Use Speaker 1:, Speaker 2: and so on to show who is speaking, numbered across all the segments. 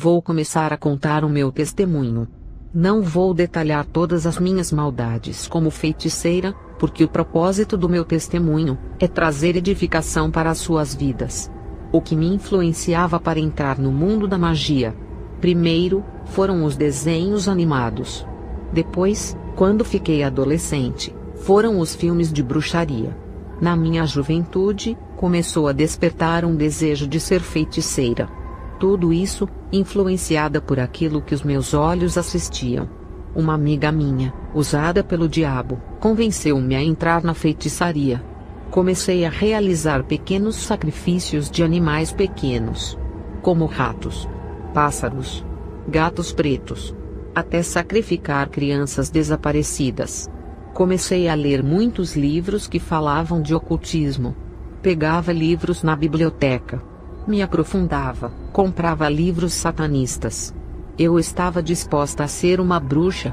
Speaker 1: Vou começar a contar o meu testemunho. Não vou detalhar todas as minhas maldades como feiticeira, porque o propósito do meu testemunho é trazer edificação para as suas vidas. O que me influenciava para entrar no mundo da magia? Primeiro, foram os desenhos animados. Depois, quando fiquei adolescente, foram os filmes de bruxaria. Na minha juventude, começou a despertar um desejo de ser feiticeira. Tudo isso, influenciada por aquilo que os meus olhos assistiam. Uma amiga minha, usada pelo diabo, convenceu-me a entrar na feitiçaria. Comecei a realizar pequenos sacrifícios de animais pequenos, como ratos, pássaros, gatos pretos, até sacrificar crianças desaparecidas. Comecei a ler muitos livros que falavam de ocultismo. Pegava livros na biblioteca. Me aprofundava, comprava livros satanistas. Eu estava disposta a ser uma bruxa.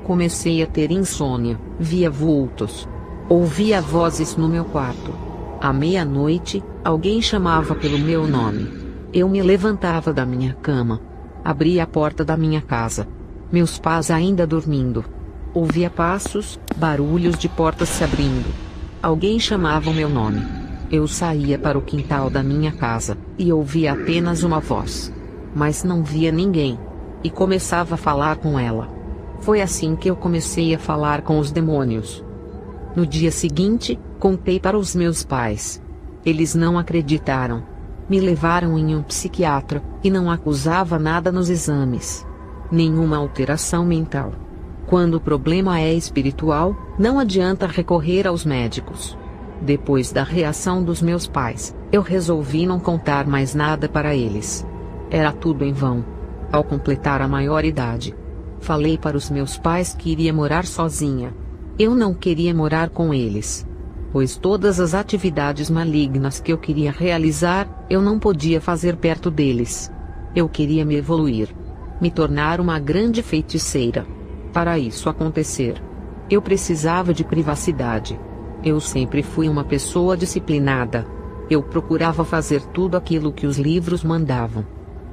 Speaker 1: Comecei a ter insônia, via vultos. Ouvia vozes no meu quarto. À meia-noite, alguém chamava pelo meu nome. Eu me levantava da minha cama. Abria a porta da minha casa. Meus pais ainda dormindo. Ouvia passos, barulhos de portas se abrindo. Alguém chamava o meu nome. Eu saía para o quintal da minha casa, e ouvia apenas uma voz. Mas não via ninguém. E começava a falar com ela. Foi assim que eu comecei a falar com os demônios. No dia seguinte, contei para os meus pais. Eles não acreditaram. Me levaram em um psiquiatra, e não acusava nada nos exames. Nenhuma alteração mental. Quando o problema é espiritual, não adianta recorrer aos médicos. Depois da reação dos meus pais, eu resolvi não contar mais nada para eles. Era tudo em vão. Ao completar a maioridade, falei para os meus pais que iria morar sozinha. Eu não queria morar com eles, pois todas as atividades malignas que eu queria realizar, eu não podia fazer perto deles. Eu queria me evoluir, me tornar uma grande feiticeira. Para isso acontecer, eu precisava de privacidade. Eu sempre fui uma pessoa disciplinada. Eu procurava fazer tudo aquilo que os livros mandavam.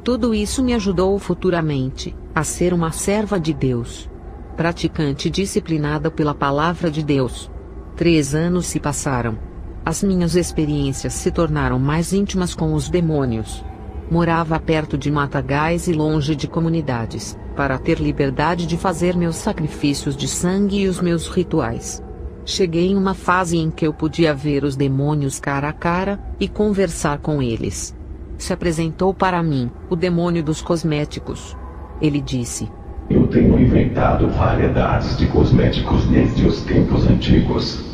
Speaker 1: Tudo isso me ajudou futuramente a ser uma serva de Deus, praticante disciplinada pela palavra de Deus. 3 anos se passaram. As minhas experiências se tornaram mais íntimas com os demônios. Morava perto de matagais e longe de comunidades, para ter liberdade de fazer meus sacrifícios de sangue e os meus rituais. Cheguei em uma fase em que eu podia ver os demônios cara a cara, e conversar com eles. Se apresentou para mim, o demônio dos cosméticos. Ele disse:
Speaker 2: Eu tenho inventado variedades de cosméticos desde os tempos antigos.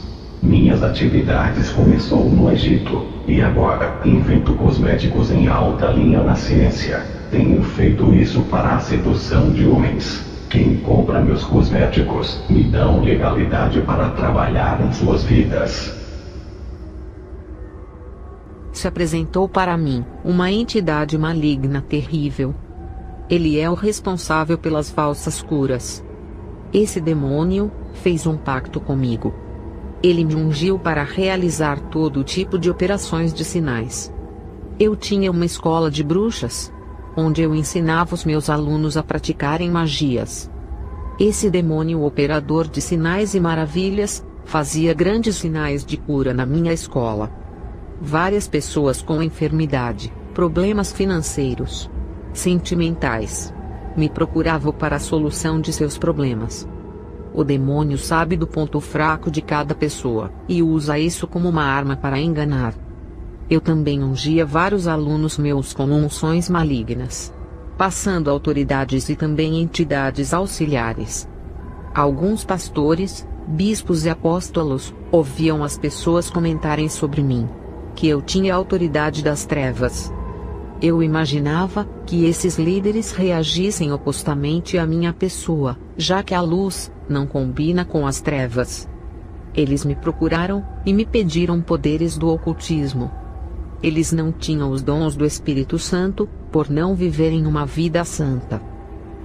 Speaker 2: Minhas atividades começou no Egito, e agora invento cosméticos em alta linha na ciência. Tenho feito isso para a sedução de homens. Quem compra meus cosméticos, me dão legalidade para trabalhar em suas vidas.
Speaker 1: Se apresentou para mim, uma entidade maligna terrível. Ele é o responsável pelas falsas curas. Esse demônio fez um pacto comigo. Ele me ungiu para realizar todo tipo de operações de sinais. Eu tinha uma escola de bruxas, onde eu ensinava os meus alunos a praticarem magias. Esse demônio operador de sinais e maravilhas, fazia grandes sinais de cura na minha escola. Várias pessoas com enfermidade, problemas financeiros, sentimentais, me procuravam para a solução de seus problemas. O demônio sabe do ponto fraco de cada pessoa, e usa isso como uma arma para enganar. Eu também ungia vários alunos meus com unções malignas, passando autoridades e também entidades auxiliares. Alguns pastores, bispos e apóstolos, ouviam as pessoas comentarem sobre mim, que eu tinha autoridade das trevas. Eu imaginava que esses líderes reagissem opostamente à minha pessoa, já que a luz não combina com as trevas. Eles me procuraram e me pediram poderes do ocultismo. Eles não tinham os dons do Espírito Santo, por não viverem uma vida santa.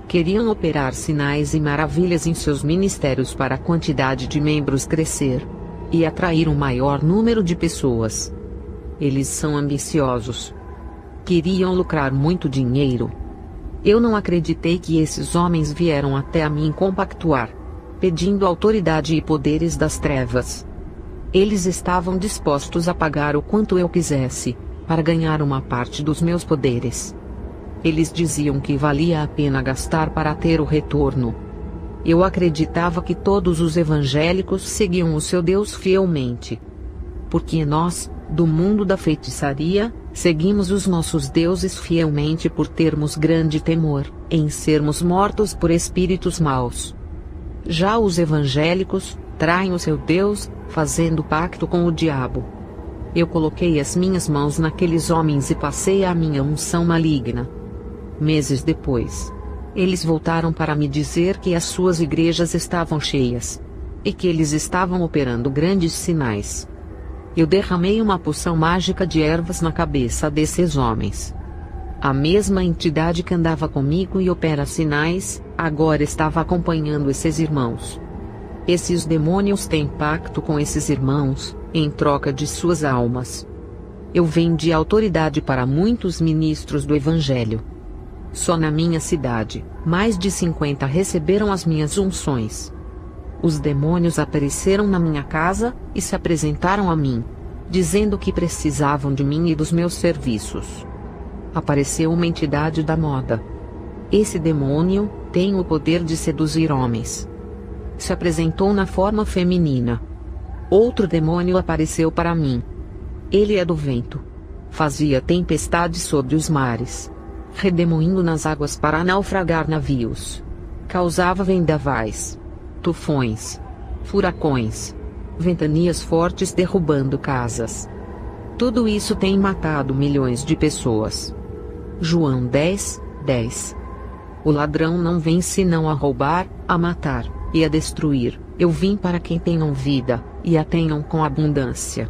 Speaker 1: Queriam operar sinais e maravilhas em seus ministérios para a quantidade de membros crescer e atrair um maior número de pessoas. Eles são ambiciosos. Queriam lucrar muito dinheiro. Eu não acreditei que esses homens vieram até a mim compactuar, pedindo autoridade e poderes das trevas. Eles estavam dispostos a pagar o quanto eu quisesse, para ganhar uma parte dos meus poderes. Eles diziam que valia a pena gastar para ter o retorno. Eu acreditava que todos os evangélicos seguiam o seu Deus fielmente. Porque nós, do mundo da feitiçaria, seguimos os nossos deuses fielmente por termos grande temor em sermos mortos por espíritos maus. Já os evangélicos traem o seu Deus, fazendo pacto com o diabo. Eu coloquei as minhas mãos naqueles homens e passei a minha unção maligna. Meses depois, eles voltaram para me dizer que as suas igrejas estavam cheias e que eles estavam operando grandes sinais. Eu derramei uma poção mágica de ervas na cabeça desses homens. A mesma entidade que andava comigo e opera sinais, agora estava acompanhando esses irmãos. Esses demônios têm pacto com esses irmãos, em troca de suas almas. Eu vendi autoridade para muitos ministros do Evangelho. Só na minha cidade, mais de 50 receberam as minhas unções. Os demônios apareceram na minha casa, e se apresentaram a mim, dizendo que precisavam de mim e dos meus serviços. Apareceu uma entidade da moda. Esse demônio tem o poder de seduzir homens. Se apresentou na forma feminina. Outro demônio apareceu para mim. Ele é do vento. Fazia tempestades sobre os mares, redemoinho nas águas para naufragar navios. Causava vendavais, tufões, furacões, ventanias fortes derrubando casas. Tudo isso tem matado milhões de pessoas. João 10:10. O ladrão não vem senão a roubar, a matar e a destruir. Eu vim para quem tenham vida, e a tenham com abundância.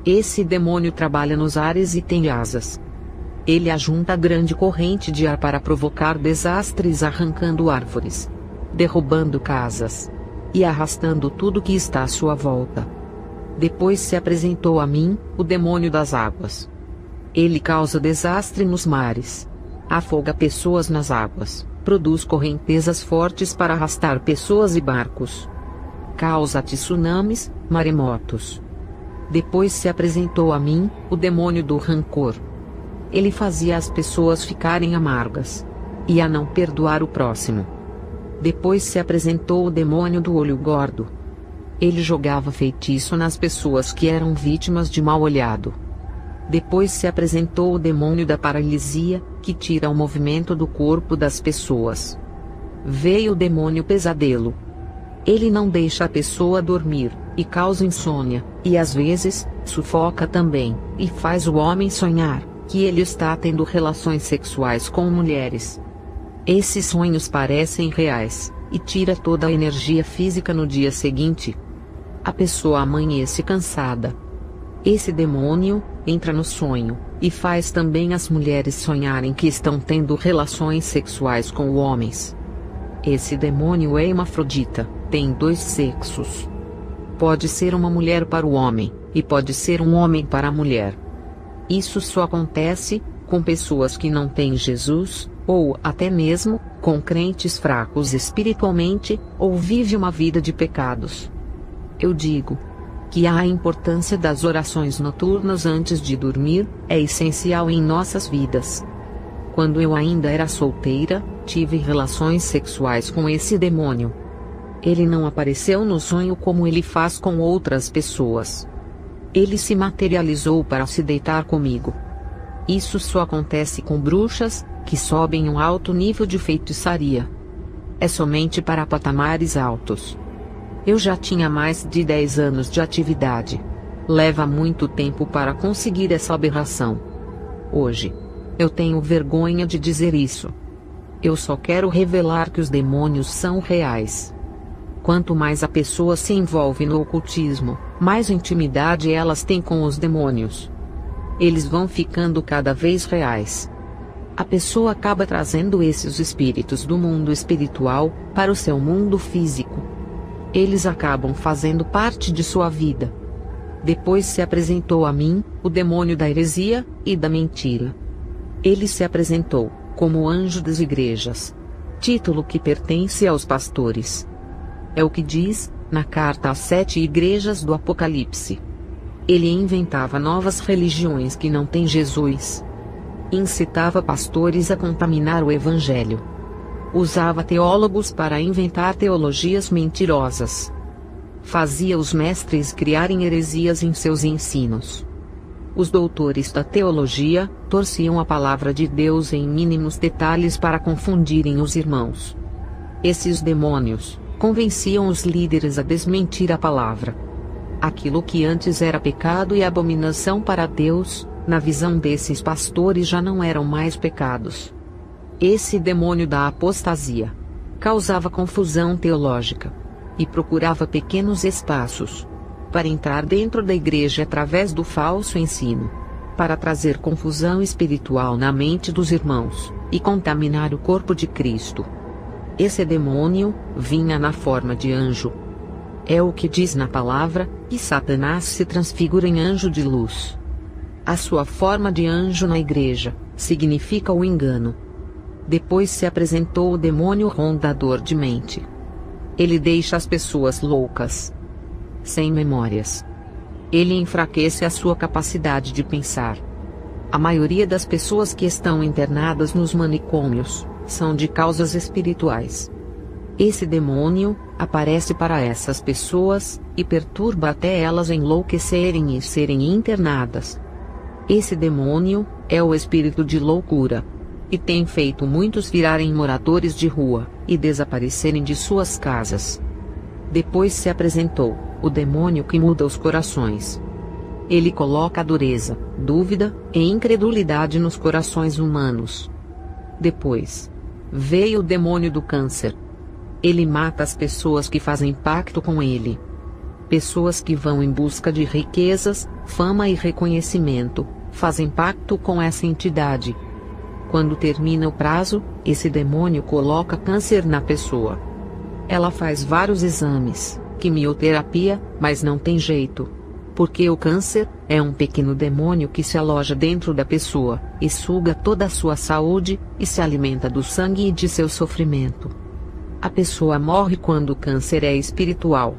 Speaker 1: Esse demônio trabalha nos ares e tem asas. Ele ajunta grande corrente de ar para provocar desastres, arrancando árvores, derrubando casas e arrastando tudo que está à sua volta. Depois se apresentou a mim, o demônio das águas. Ele causa desastre nos mares, afoga pessoas nas águas, produz correntezas fortes para arrastar pessoas e barcos, causa tsunamis, maremotos. Depois se apresentou a mim, o demônio do rancor. Ele fazia as pessoas ficarem amargas e a não perdoar o próximo. Depois se apresentou o demônio do olho gordo. Ele jogava feitiço nas pessoas que eram vítimas de mal olhado. Depois se apresentou o demônio da paralisia, que tira o movimento do corpo das pessoas. Veio o demônio pesadelo. Ele não deixa a pessoa dormir, e causa insônia, e às vezes, sufoca também, e faz o homem sonhar que ele está tendo relações sexuais com mulheres. Esses sonhos parecem reais, e tira toda a energia física no dia seguinte. A pessoa amanhece cansada. Esse demônio entra no sonho, e faz também as mulheres sonharem que estão tendo relações sexuais com homens. Esse demônio é hermafrodita, tem 2 sexos. Pode ser uma mulher para o homem, e pode ser um homem para a mulher. Isso só acontece com pessoas que não têm Jesus, ou até mesmo com crentes fracos espiritualmente, ou vivem uma vida de pecados. Eu digo que a importância das orações noturnas antes de dormir é essencial em nossas vidas. Quando eu ainda era solteira, tive relações sexuais com esse demônio. Ele não apareceu no sonho como ele faz com outras pessoas. Ele se materializou para se deitar comigo. Isso só acontece com bruxas, que sobem um alto nível de feitiçaria. É somente para patamares altos. Eu já tinha mais de 10 anos de atividade. Leva muito tempo para conseguir essa aberração. Hoje, eu tenho vergonha de dizer isso. Eu só quero revelar que os demônios são reais. Quanto mais a pessoa se envolve no ocultismo, mais intimidade elas têm com os demônios. Eles vão ficando cada vez reais. A pessoa acaba trazendo esses espíritos do mundo espiritual para o seu mundo físico. Eles acabam fazendo parte de sua vida. Depois se apresentou a mim, o demônio da heresia e da mentira. Ele se apresentou como anjo das igrejas. Título que pertence aos pastores. É o que diz, na carta às 7 igrejas do Apocalipse. Ele inventava novas religiões que não têm Jesus. Incitava pastores a contaminar o evangelho. Usava teólogos para inventar teologias mentirosas. Fazia os mestres criarem heresias em seus ensinos. Os doutores da teologia torciam a palavra de Deus em mínimos detalhes para confundirem os irmãos. Esses demônios convenciam os líderes a desmentir a palavra. Aquilo que antes era pecado e abominação para Deus, na visão desses pastores já não eram mais pecados. Esse demônio da apostasia causava confusão teológica e procurava pequenos espaços para entrar dentro da igreja através do falso ensino, para trazer confusão espiritual na mente dos irmãos e contaminar o corpo de Cristo. Esse demônio vinha na forma de anjo. É o que diz na palavra, e Satanás se transfigura em anjo de luz. A sua forma de anjo na igreja significa o engano. Depois se apresentou o demônio rondador de mente. Ele deixa as pessoas loucas, sem memórias. Ele enfraquece a sua capacidade de pensar. A maioria das pessoas que estão internadas nos manicômios são de causas espirituais. Esse demônio aparece para essas pessoas e perturba até elas enlouquecerem e serem internadas. Esse demônio é o espírito de loucura e tem feito muitos virarem moradores de rua e desaparecerem de suas casas. Depois se apresentou o demônio que muda os corações. Ele coloca dureza, dúvida e incredulidade nos corações humanos. Depois veio o demônio do câncer. Ele mata as pessoas que fazem pacto com ele. Pessoas que vão em busca de riquezas, fama e reconhecimento, fazem pacto com essa entidade. Quando termina o prazo, esse demônio coloca câncer na pessoa. Ela faz vários exames, quimioterapia, mas não tem jeito. Porque o câncer é um pequeno demônio que se aloja dentro da pessoa, e suga toda a sua saúde, e se alimenta do sangue e de seu sofrimento. A pessoa morre quando o câncer é espiritual.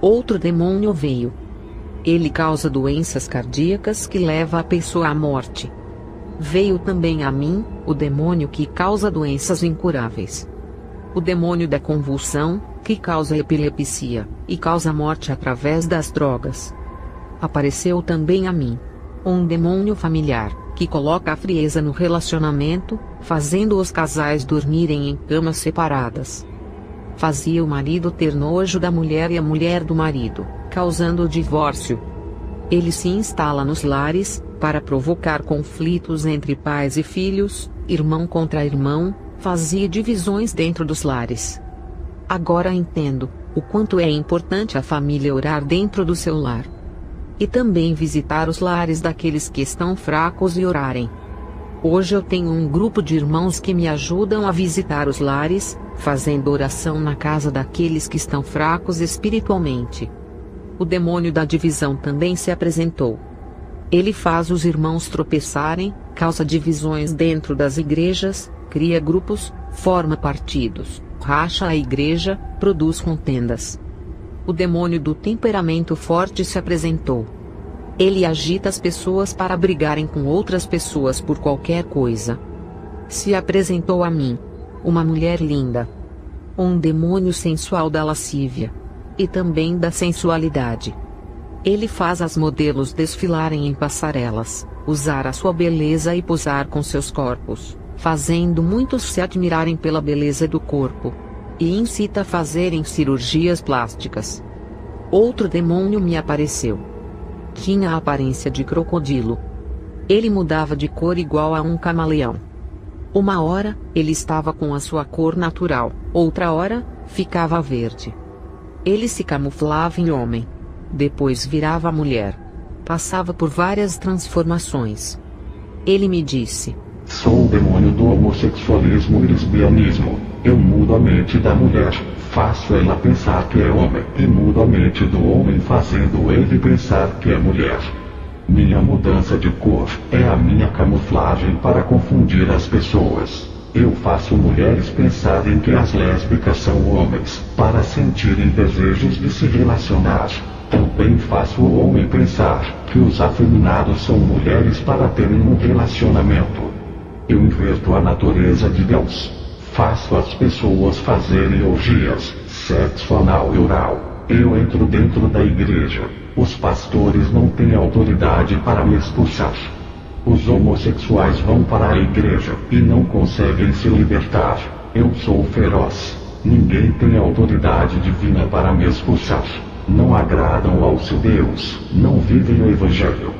Speaker 1: Outro demônio veio. Ele causa doenças cardíacas que leva a pessoa à morte. Veio também a mim, o demônio que causa doenças incuráveis. O demônio da convulsão, que causa epilepsia, e causa morte através das drogas. Apareceu também a mim um demônio familiar, que coloca a frieza no relacionamento, fazendo os casais dormirem em camas separadas. Fazia o marido ter nojo da mulher e a mulher do marido, causando o divórcio. Ele se instala nos lares, para provocar conflitos entre pais e filhos, irmão contra irmão, fazia divisões dentro dos lares. Agora entendo o quanto é importante a família orar dentro do seu lar. E também visitar os lares daqueles que estão fracos e orarem. Hoje eu tenho um grupo de irmãos que me ajudam a visitar os lares, fazendo oração na casa daqueles que estão fracos espiritualmente. O demônio da divisão também se apresentou. Ele faz os irmãos tropeçarem, causa divisões dentro das igrejas, cria grupos, forma partidos, racha a igreja, produz contendas. O demônio do temperamento forte se apresentou. Ele agita as pessoas para brigarem com outras pessoas por qualquer coisa. Se apresentou a mim uma mulher linda. Um demônio sensual da lascívia. E também da sensualidade. Ele faz as modelos desfilarem em passarelas, usar a sua beleza e posar com seus corpos, fazendo muitos se admirarem pela beleza do corpo. E incita a fazerem cirurgias plásticas. Outro demônio me apareceu. Tinha a aparência de crocodilo. Ele mudava de cor igual a um camaleão. Uma hora, ele estava com a sua cor natural, outra hora, ficava verde. Ele se camuflava em homem. Depois virava mulher. Passava por várias transformações. Ele me disse:
Speaker 2: Sou o demônio do homossexualismo e lesbianismo. Eu mudo a mente da mulher, faço ela pensar que é homem, e mudo a mente do homem fazendo ele pensar que é mulher. Minha mudança de cor é a minha camuflagem para confundir as pessoas. Eu faço mulheres pensarem que as lésbicas são homens, para sentirem desejos de se relacionar. Também faço o homem pensar que os afeminados são mulheres para terem um relacionamento. Eu inverto a natureza de Deus. Faço as pessoas fazerem orgias, sexo anal e oral. Eu entro dentro da igreja. Os pastores não têm autoridade para me expulsar. Os homossexuais vão para a igreja e não conseguem se libertar. Eu sou feroz. Ninguém tem autoridade divina para me expulsar. Não agradam ao seu Deus. Não vivem o Evangelho.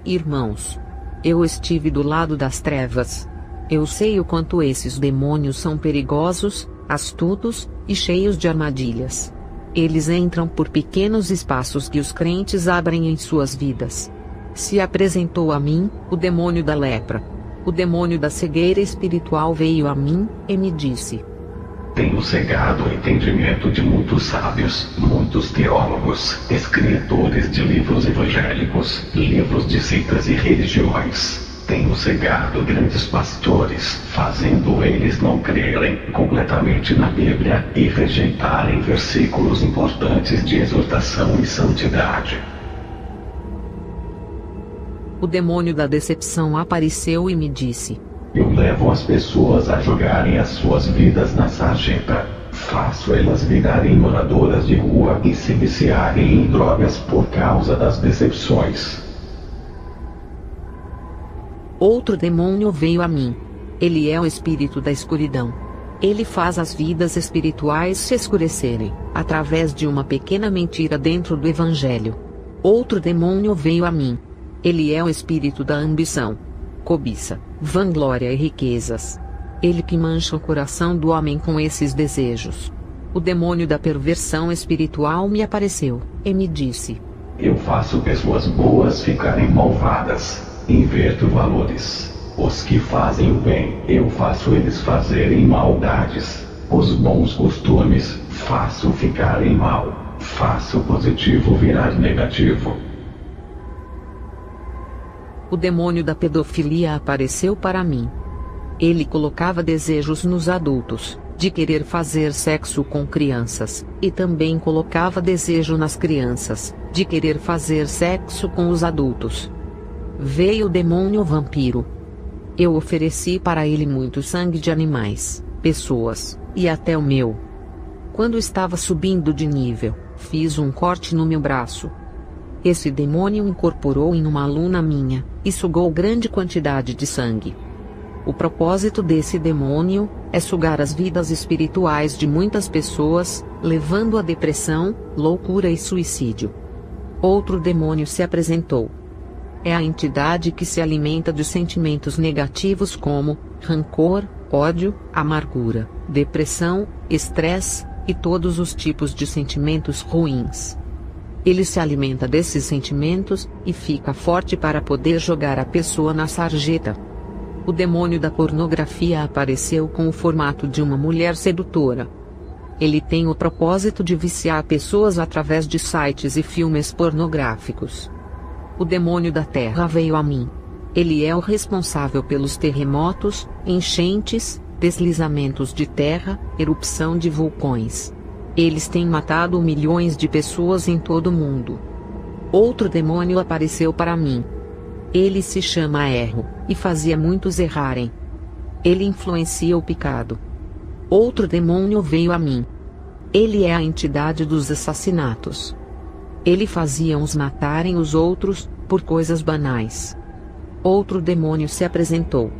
Speaker 1: Irmãos, eu estive do lado das trevas. Eu sei o quanto esses demônios são perigosos, astutos e cheios de armadilhas. Eles entram por pequenos espaços que os crentes abrem em suas vidas. Se apresentou a mim, o demônio da lepra. O demônio da cegueira espiritual veio a mim, e me disse:
Speaker 2: Tenho cegado o entendimento de muitos sábios, muitos teólogos, escritores de livros evangélicos, livros de seitas e religiões. Tenho cegado grandes pastores, fazendo eles não crerem completamente na Bíblia e rejeitarem versículos importantes de exortação e santidade.
Speaker 1: O demônio da decepção apareceu e me disse:
Speaker 2: Eu levo as pessoas a jogarem as suas vidas na sarjeta. Faço elas virarem moradoras de rua e se viciarem em drogas por causa das decepções.
Speaker 1: Outro demônio veio a mim. Ele é o espírito da escuridão. Ele faz as vidas espirituais se escurecerem, através de uma pequena mentira dentro do Evangelho. Outro demônio veio a mim. Ele é o espírito da ambição, cobiça, vanglória e riquezas. Ele que mancha o coração do homem com esses desejos. O demônio da perversão espiritual me apareceu, e me disse:
Speaker 2: Eu faço pessoas boas ficarem malvadas. Inverto valores. Os que fazem o bem, eu faço eles fazerem maldades. Os bons costumes, faço ficarem mal. Faço o positivo virar negativo.
Speaker 1: O demônio da pedofilia apareceu para mim. Ele colocava desejos nos adultos, de querer fazer sexo com crianças, e também colocava desejo nas crianças, de querer fazer sexo com os adultos. Veio o demônio vampiro. Eu ofereci para ele muito sangue de animais, pessoas, e até o meu. Quando estava subindo de nível, fiz um corte no meu braço. Esse demônio incorporou em uma aluna minha, e sugou grande quantidade de sangue. O propósito desse demônio é sugar as vidas espirituais de muitas pessoas, levando à depressão, loucura e suicídio. Outro demônio se apresentou. É a entidade que se alimenta de sentimentos negativos como rancor, ódio, amargura, depressão, estresse e todos os tipos de sentimentos ruins. Ele se alimenta desses sentimentos e fica forte para poder jogar a pessoa na sarjeta. O demônio da pornografia apareceu com o formato de uma mulher sedutora. Ele tem o propósito de viciar pessoas através de sites e filmes pornográficos. O demônio da terra veio a mim. Ele é o responsável pelos terremotos, enchentes, deslizamentos de terra, erupção de vulcões. Eles têm matado milhões de pessoas em todo o mundo. Outro demônio apareceu para mim. Ele se chama Erro, e fazia muitos errarem. Ele influencia o pecado. Outro demônio veio a mim. Ele é a entidade dos assassinatos. Ele fazia uns matarem os outros, por coisas banais. Outro demônio se apresentou.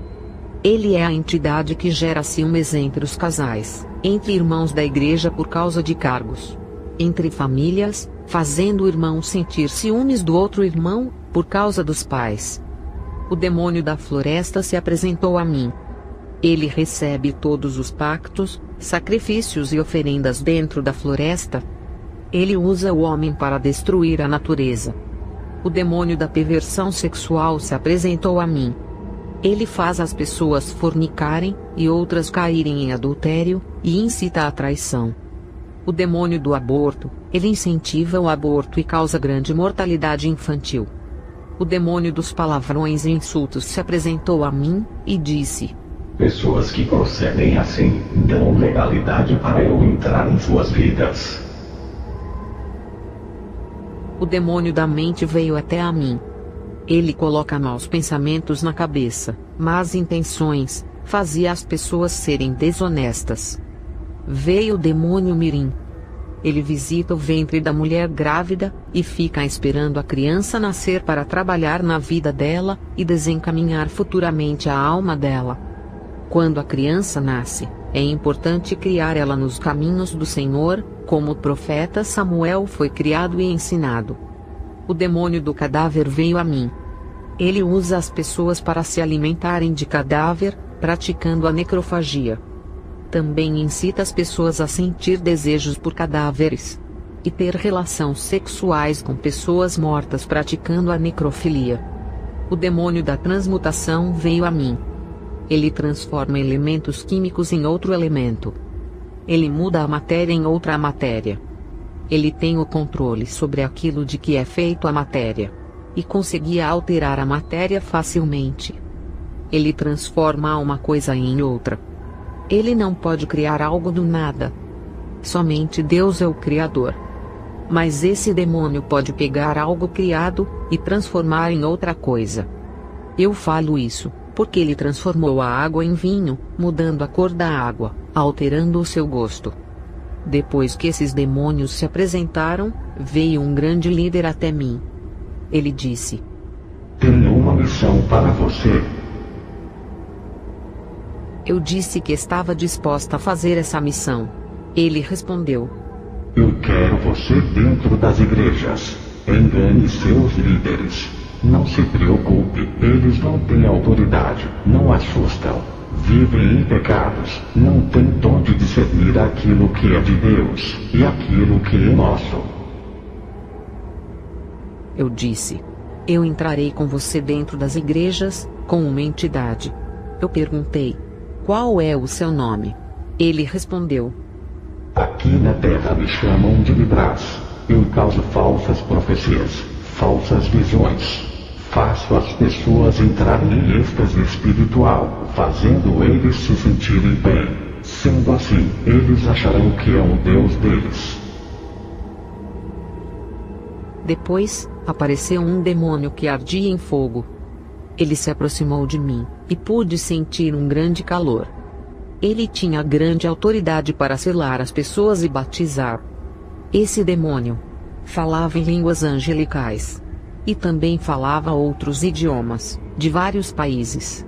Speaker 1: Ele é a entidade que gera ciúmes entre os casais, entre irmãos da igreja por causa de cargos. Entre famílias, fazendo o irmão sentir ciúmes do outro irmão, por causa dos pais. O demônio da floresta se apresentou a mim. Ele recebe todos os pactos, sacrifícios e oferendas dentro da floresta. Ele usa o homem para destruir a natureza. O demônio da perversão sexual se apresentou a mim. Ele faz as pessoas fornicarem, e outras caírem em adultério, e incita a traição. O demônio do aborto, ele incentiva o aborto e causa grande mortalidade infantil. O demônio dos palavrões e insultos se apresentou a mim, e disse:
Speaker 2: pessoas que procedem assim, dão legalidade para eu entrar em suas vidas.
Speaker 1: O demônio da mente veio até a mim. Ele coloca maus pensamentos na cabeça, más intenções, fazia as pessoas serem desonestas. Veio o demônio mirim. Ele visita o ventre da mulher grávida, e fica esperando a criança nascer para trabalhar na vida dela, e desencaminhar futuramente a alma dela. Quando a criança nasce, é importante criar ela nos caminhos do Senhor, como o profeta Samuel foi criado e ensinado. O demônio do cadáver veio a mim. Ele usa as pessoas para se alimentarem de cadáver, praticando a necrofagia. Também incita as pessoas a sentir desejos por cadáveres e ter relações sexuais com pessoas mortas, praticando a necrofilia. O demônio da transmutação veio a mim. Ele transforma elementos químicos em outro elemento. Ele muda a matéria em outra matéria. Ele tem o controle sobre aquilo de que é feito a matéria, e conseguia alterar a matéria facilmente. Ele transforma uma coisa em outra. Ele não pode criar algo do nada. Somente Deus é o Criador. Mas esse demônio pode pegar algo criado e transformar em outra coisa. Eu falo isso porque ele transformou a água em vinho, mudando a cor da água, alterando o seu gosto. Depois que esses demônios se apresentaram, veio um grande líder até mim. Ele disse:
Speaker 2: tenho uma missão para você.
Speaker 1: Eu disse que estava disposta a fazer essa missão. Ele respondeu:
Speaker 2: eu quero você dentro das igrejas. Engane seus líderes. Não se preocupe, eles não têm autoridade, não assustam. Vivem em pecados, não têm dom de discernir aquilo que é de Deus, e aquilo que é nosso.
Speaker 1: Eu disse: eu entrarei com você dentro das igrejas, com uma entidade. Eu perguntei: qual é o seu nome? Ele respondeu:
Speaker 2: aqui na terra me chamam de Libras. Eu causo falsas profecias, falsas visões. Faço as pessoas entrarem em êxtase espiritual, fazendo eles se sentirem bem. Sendo assim, eles acharão que é o Deus deles.
Speaker 1: Depois, apareceu um demônio que ardia em fogo. Ele se aproximou de mim, e pude sentir um grande calor. Ele tinha grande autoridade para selar as pessoas e batizar. Esse demônio falava em línguas angelicais. E também falava outros idiomas, de vários países.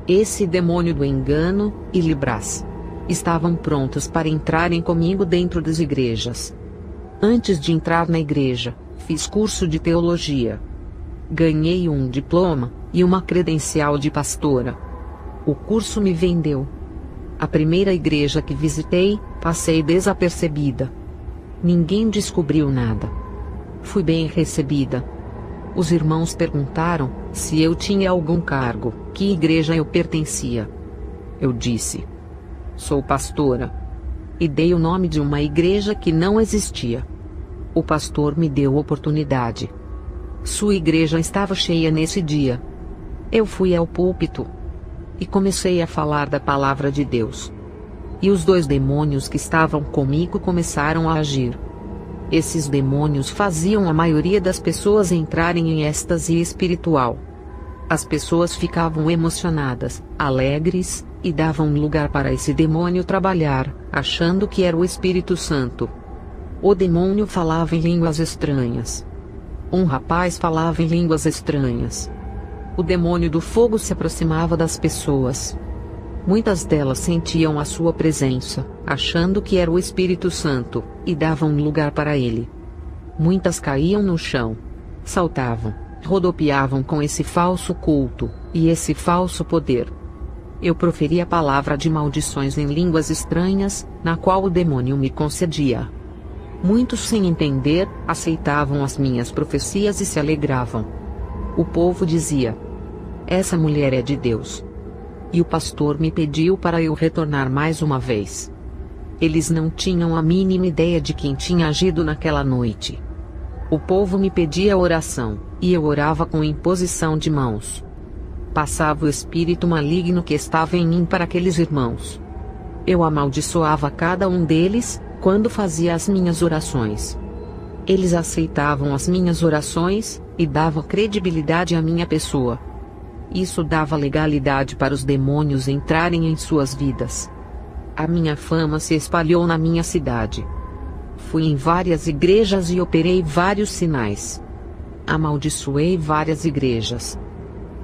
Speaker 1: Esse demônio do engano e Libras estavam prontos para entrarem comigo dentro das igrejas. Antes de entrar na igreja, fiz curso de teologia. Ganhei um diploma e uma credencial de pastora. O curso me vendeu. A primeira igreja que visitei, passei desapercebida. Ninguém descobriu nada. Fui bem recebida. Os irmãos perguntaram se eu tinha algum cargo, que igreja eu pertencia. Eu disse: sou pastora. E dei o nome de uma igreja que não existia. O pastor me deu oportunidade. Sua igreja estava cheia nesse dia. Eu fui ao púlpito e comecei a falar da palavra de Deus. E os 2 demônios que estavam comigo começaram a agir. Esses demônios faziam a maioria das pessoas entrarem em êxtase espiritual. As pessoas ficavam emocionadas, alegres, e davam lugar para esse demônio trabalhar, achando que era o Espírito Santo. O demônio falava em línguas estranhas. Um rapaz falava em línguas estranhas. O demônio do fogo se aproximava das pessoas. Muitas delas sentiam a sua presença, achando que era o Espírito Santo, e davam lugar para ele. Muitas caíam no chão, saltavam, rodopiavam com esse falso culto, e esse falso poder. Eu proferia a palavra de maldições em línguas estranhas, na qual o demônio me concedia. Muitos, sem entender, aceitavam as minhas profecias e se alegravam. O povo dizia: essa mulher é de Deus. E o pastor me pediu para eu retornar mais uma vez. Eles não tinham a mínima ideia de quem tinha agido naquela noite. O povo me pedia oração, e eu orava com imposição de mãos. Passava o espírito maligno que estava em mim para aqueles irmãos. Eu amaldiçoava cada um deles, quando fazia as minhas orações. Eles aceitavam as minhas orações, e davam credibilidade à minha pessoa. Isso dava legalidade para os demônios entrarem em suas vidas. A minha fama se espalhou na minha cidade. Fui em várias igrejas e operei vários sinais. Amaldiçoei várias igrejas.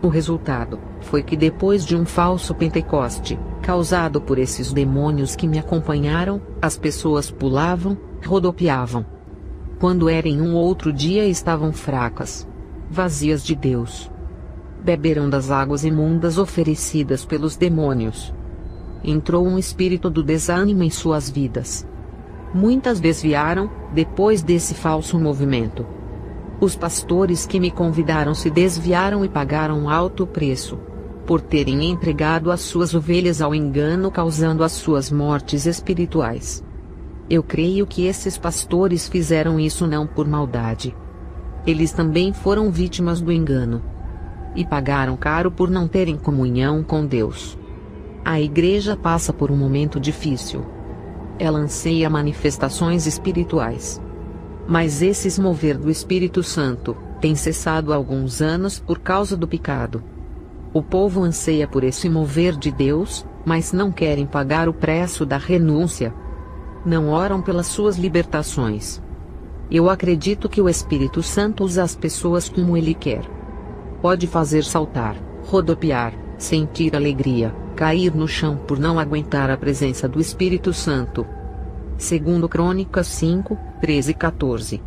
Speaker 1: O resultado foi que depois de um falso Pentecoste, causado por esses demônios que me acompanharam, as pessoas pulavam, rodopiavam. Quando era em um outro dia estavam fracas, vazias de Deus. Beberam das águas imundas oferecidas pelos demônios. Entrou um espírito do desânimo em suas vidas. Muitas desviaram, depois desse falso movimento. Os pastores que me convidaram se desviaram e pagaram um alto preço, por terem entregado as suas ovelhas ao engano, causando as suas mortes espirituais. Eu creio que esses pastores fizeram isso não por maldade. Eles também foram vítimas do engano. E pagaram caro por não terem comunhão com Deus. A igreja passa por um momento difícil. Ela anseia manifestações espirituais. Mas esses mover do Espírito Santo tem cessado há alguns anos por causa do pecado. O povo anseia por esse mover de Deus, mas não querem pagar o preço da renúncia. Não oram pelas suas libertações. Eu acredito que o Espírito Santo usa as pessoas como Ele quer. Pode fazer saltar, rodopiar, sentir alegria, cair no chão por não aguentar a presença do Espírito Santo. Segundo Crônicas 5, 13 e 14.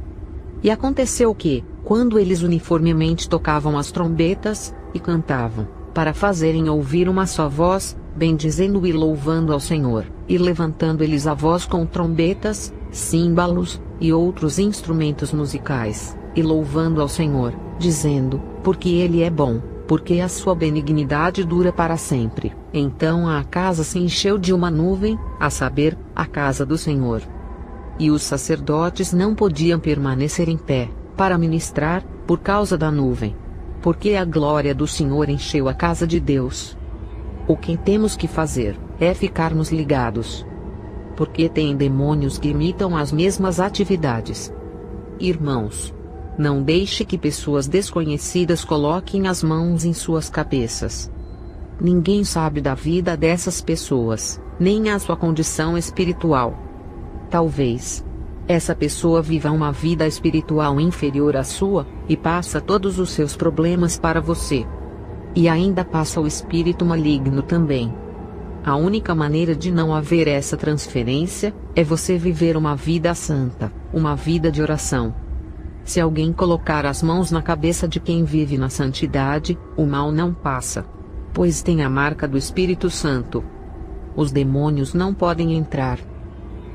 Speaker 1: E aconteceu que, quando eles uniformemente tocavam as trombetas, e cantavam, para fazerem ouvir uma só voz, bendizendo e louvando ao Senhor, e levantando eles a voz com trombetas, símbalos, e outros instrumentos musicais, e louvando ao Senhor, dizendo, porque Ele é bom, porque a sua benignidade dura para sempre. Então a casa se encheu de uma nuvem, a saber, a casa do Senhor. E os sacerdotes não podiam permanecer em pé, para ministrar, por causa da nuvem. Porque a glória do Senhor encheu a casa de Deus. O que temos que fazer, é ficarmos ligados. Porque tem demônios que imitam as mesmas atividades. Irmãos, não deixe que pessoas desconhecidas coloquem as mãos em suas cabeças. Ninguém sabe da vida dessas pessoas, nem a sua condição espiritual. Talvez essa pessoa viva uma vida espiritual inferior à sua, e passa todos os seus problemas para você. E ainda passa o espírito maligno também. A única maneira de não haver essa transferência, é você viver uma vida santa, uma vida de oração. Se alguém colocar as mãos na cabeça de quem vive na santidade, o mal não passa. Pois tem a marca do Espírito Santo. Os demônios não podem entrar.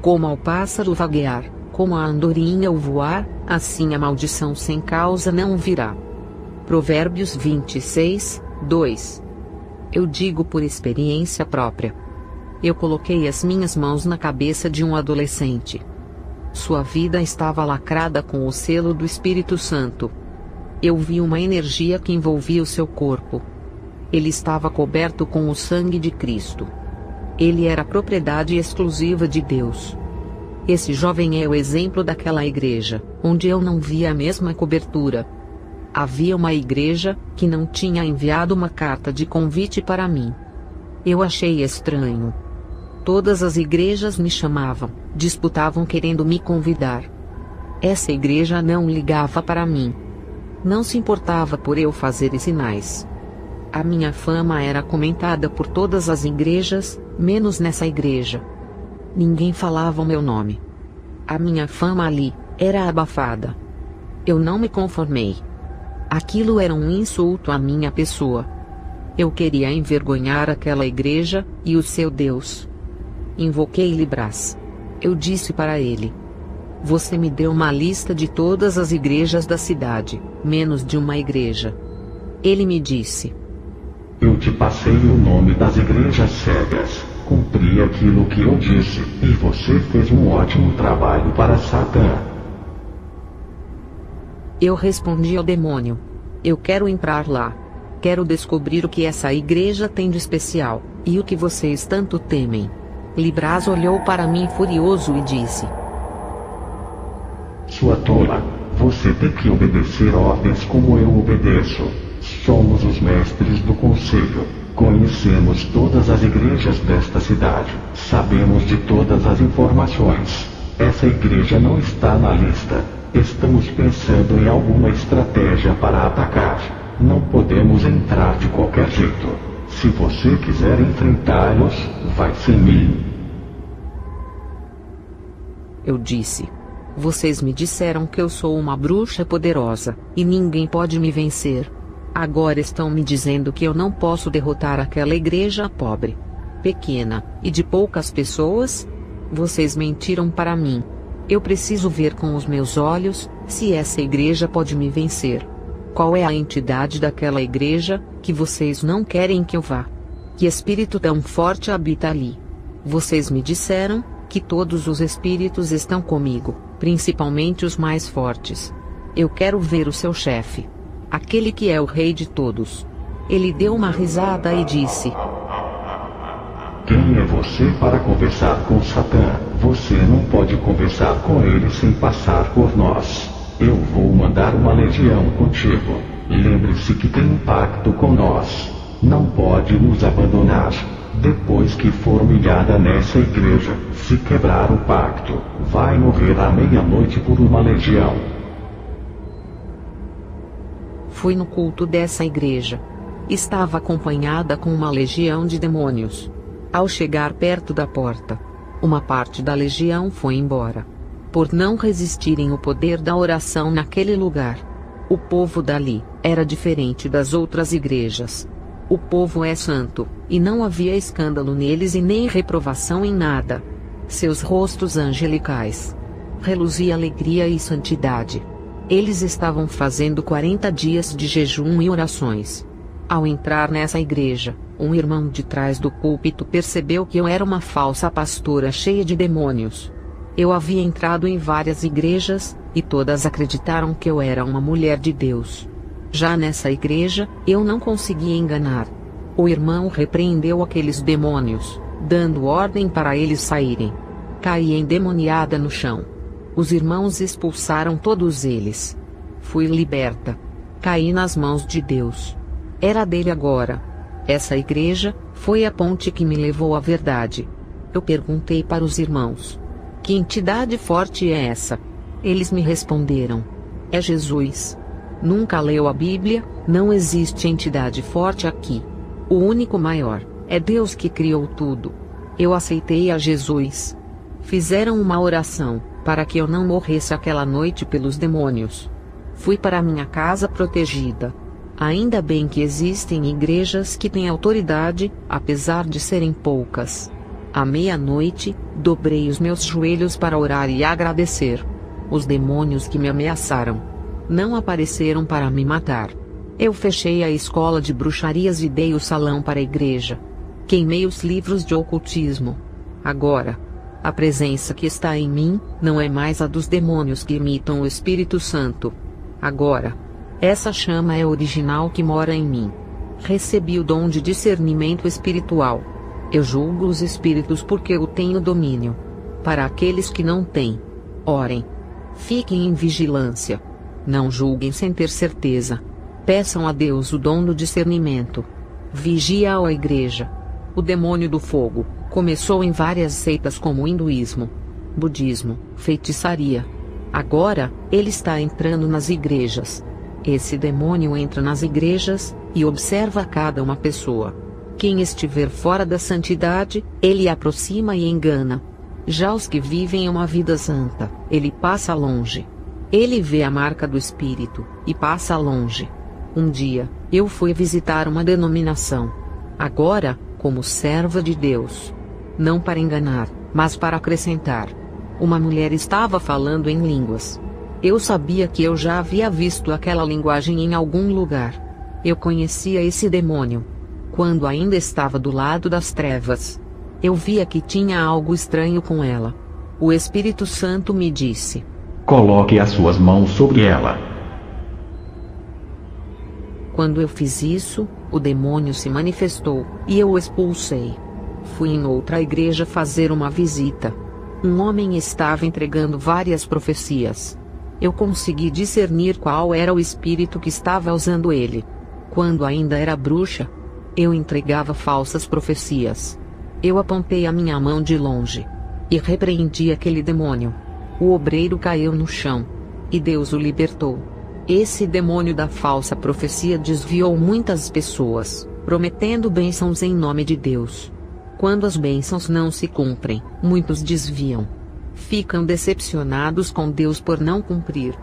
Speaker 1: Como ao pássaro vaguear, como a andorinha ao voar, assim a maldição sem causa não virá. Provérbios 26, 2. Eu digo por experiência própria. Eu coloquei as minhas mãos na cabeça de um adolescente. Sua vida estava lacrada com o selo do Espírito Santo. Eu vi uma energia que envolvia o seu corpo. Ele estava coberto com o sangue de Cristo. Ele era propriedade exclusiva de Deus. Esse jovem é o exemplo daquela igreja, onde eu não via a mesma cobertura. Havia uma igreja, que não tinha enviado uma carta de convite para mim. Eu achei estranho. Todas as igrejas me chamavam, disputavam querendo me convidar. Essa igreja não ligava para mim. Não se importava por eu fazer sinais. A minha fama era comentada por todas as igrejas, menos nessa igreja. Ninguém falava o meu nome. A minha fama ali era abafada. Eu não me conformei. Aquilo era um insulto à minha pessoa. Eu queria envergonhar aquela igreja e o seu Deus. Invoquei Libras. Eu disse para ele: você me deu uma lista de todas as igrejas da cidade, menos de uma igreja. Ele me disse:
Speaker 2: eu te passei o nome das igrejas cegas, cumpri aquilo que eu disse, e você fez um ótimo trabalho para Satã.
Speaker 1: Eu respondi ao demônio: eu quero entrar lá. Quero descobrir o que essa igreja tem de especial, e o que vocês tanto temem. Libras olhou para mim furioso e disse:
Speaker 2: Sua tola, você tem que obedecer ordens como eu obedeço. Somos os mestres do conselho. Conhecemos todas as igrejas desta cidade. Sabemos de todas as informações. Essa igreja não está na lista. Estamos pensando em alguma estratégia para atacar. Não podemos entrar de qualquer jeito. Se você quiser enfrentá-los, vai sem mim.
Speaker 1: Eu disse: vocês me disseram que eu sou uma bruxa poderosa, e ninguém pode me vencer. Agora estão me dizendo que eu não posso derrotar aquela igreja pobre, pequena, e de poucas pessoas? Vocês mentiram para mim. Eu preciso ver com os meus olhos, se essa igreja pode me vencer. Qual é a entidade daquela igreja, que vocês não querem que eu vá? Que espírito tão forte habita ali? Vocês me disseram que todos os espíritos estão comigo, principalmente os mais fortes. Eu quero ver o seu chefe. Aquele que é o rei de todos. Ele deu uma risada e disse:
Speaker 2: Quem é você para conversar com Satã? Você não pode conversar com ele sem passar por nós. Eu vou mandar uma legião contigo. Lembre-se que tem um pacto com nós. Não pode nos abandonar. Depois que for humilhada nessa igreja, se quebrar o pacto, vai morrer à meia-noite por uma legião.
Speaker 1: Fui no culto dessa igreja. Estava acompanhada com uma legião de demônios. Ao chegar perto da porta, uma parte da legião foi embora, por não resistirem o poder da oração naquele lugar. O povo dali era diferente das outras igrejas. O povo é santo, e não havia escândalo neles e nem reprovação em nada. Seus rostos angelicais reluzia alegria e santidade. Eles estavam fazendo 40 dias de jejum e orações. Ao entrar nessa igreja, um irmão de trás do púlpito percebeu que eu era uma falsa pastora cheia de demônios. Eu havia entrado em várias igrejas, e todas acreditaram que eu era uma mulher de Deus. Já nessa igreja, eu não conseguia enganar. O irmão repreendeu aqueles demônios, dando ordem para eles saírem. Caí endemoniada no chão. Os irmãos expulsaram todos eles. Fui liberta. Caí nas mãos de Deus. Era dele agora. Essa igreja foi a ponte que me levou à verdade. Eu perguntei para os irmãos: que entidade forte é essa? Eles me responderam: é Jesus. Nunca leu a Bíblia? Não existe entidade forte aqui. O único maior é Deus que criou tudo. Eu aceitei a Jesus. Fizeram uma oração para que eu não morresse aquela noite pelos demônios. Fui para minha casa protegida. Ainda bem que existem igrejas que têm autoridade, apesar de serem poucas. À meia-noite, dobrei os meus joelhos para orar e agradecer. Os demônios que me ameaçaram não apareceram para me matar. Eu fechei a escola de bruxarias e dei o salão para a igreja. Queimei os livros de ocultismo. Agora, a presença que está em mim não é mais a dos demônios que imitam o Espírito Santo. Agora, essa chama é original que mora em mim. Recebi o dom de discernimento espiritual. Eu julgo os espíritos porque eu tenho domínio. Para aqueles que não têm, orem. Fiquem em vigilância. Não julguem sem ter certeza. Peçam a Deus o dom do discernimento. Vigia a igreja. O demônio do fogo começou em várias seitas como o hinduísmo, budismo, feitiçaria. Agora, ele está entrando nas igrejas. Esse demônio entra nas igrejas e observa cada uma pessoa. Quem estiver fora da santidade, ele aproxima e engana. Já os que vivem uma vida santa, ele passa longe. Ele vê a marca do Espírito e passa longe. Um dia, eu fui visitar uma denominação. Agora, como serva de Deus. Não para enganar, mas para acrescentar. Uma mulher estava falando em línguas. Eu sabia que eu já havia visto aquela linguagem em algum lugar. Eu conhecia esse demônio quando ainda estava do lado das trevas. Eu via que tinha algo estranho com ela. O Espírito Santo me disse:
Speaker 2: coloque as suas mãos sobre ela.
Speaker 1: Quando eu fiz isso, o demônio se manifestou, e eu o expulsei. Fui em outra igreja fazer uma visita. Um homem estava entregando várias profecias. Eu consegui discernir qual era o espírito que estava usando ele. Quando ainda era bruxa, eu entregava falsas profecias. Eu apontei a minha mão de longe e repreendi aquele demônio. O obreiro caiu no chão, e Deus o libertou. Esse demônio da falsa profecia desviou muitas pessoas, prometendo bênçãos em nome de Deus. Quando as bênçãos não se cumprem, muitos desviam. Ficam decepcionados com Deus por não cumprir.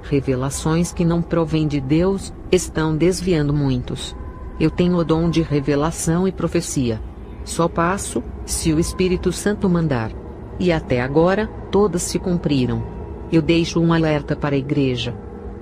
Speaker 1: Revelações que não provêm de Deus estão desviando muitos. Eu tenho o dom de revelação e profecia. Só passo, se o Espírito Santo mandar. E até agora, todas se cumpriram. Eu deixo um alerta para a igreja.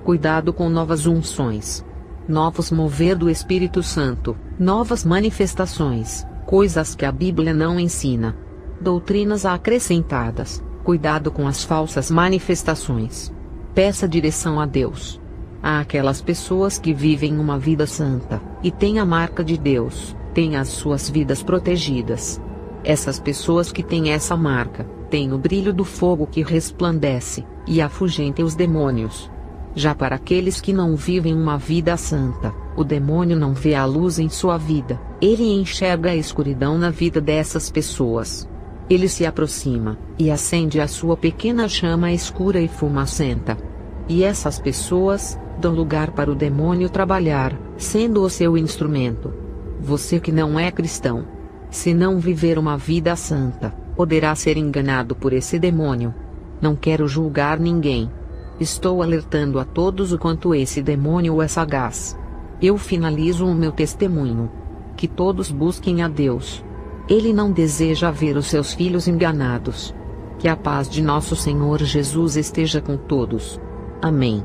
Speaker 1: Cuidado com novas unções. Novos mover do Espírito Santo, novas manifestações, coisas que a Bíblia não ensina. Doutrinas acrescentadas. Cuidado com as falsas manifestações. Peça direção a Deus. Há aquelas pessoas que vivem uma vida santa, e têm a marca de Deus, têm as suas vidas protegidas. Essas pessoas que têm essa marca, têm o brilho do fogo que resplandece, e afugenta os demônios. Já para aqueles que não vivem uma vida santa, o demônio não vê a luz em sua vida, ele enxerga a escuridão na vida dessas pessoas. Ele se aproxima, e acende a sua pequena chama escura e fumacenta. E essas pessoas dão lugar para o demônio trabalhar, sendo o seu instrumento. Você que não é cristão, se não viver uma vida santa, poderá ser enganado por esse demônio. Não quero julgar ninguém. Estou alertando a todos o quanto esse demônio é sagaz. Eu finalizo o meu testemunho. Que todos busquem a Deus. Ele não deseja ver os seus filhos enganados. Que a paz de nosso Senhor Jesus esteja com todos. Amém.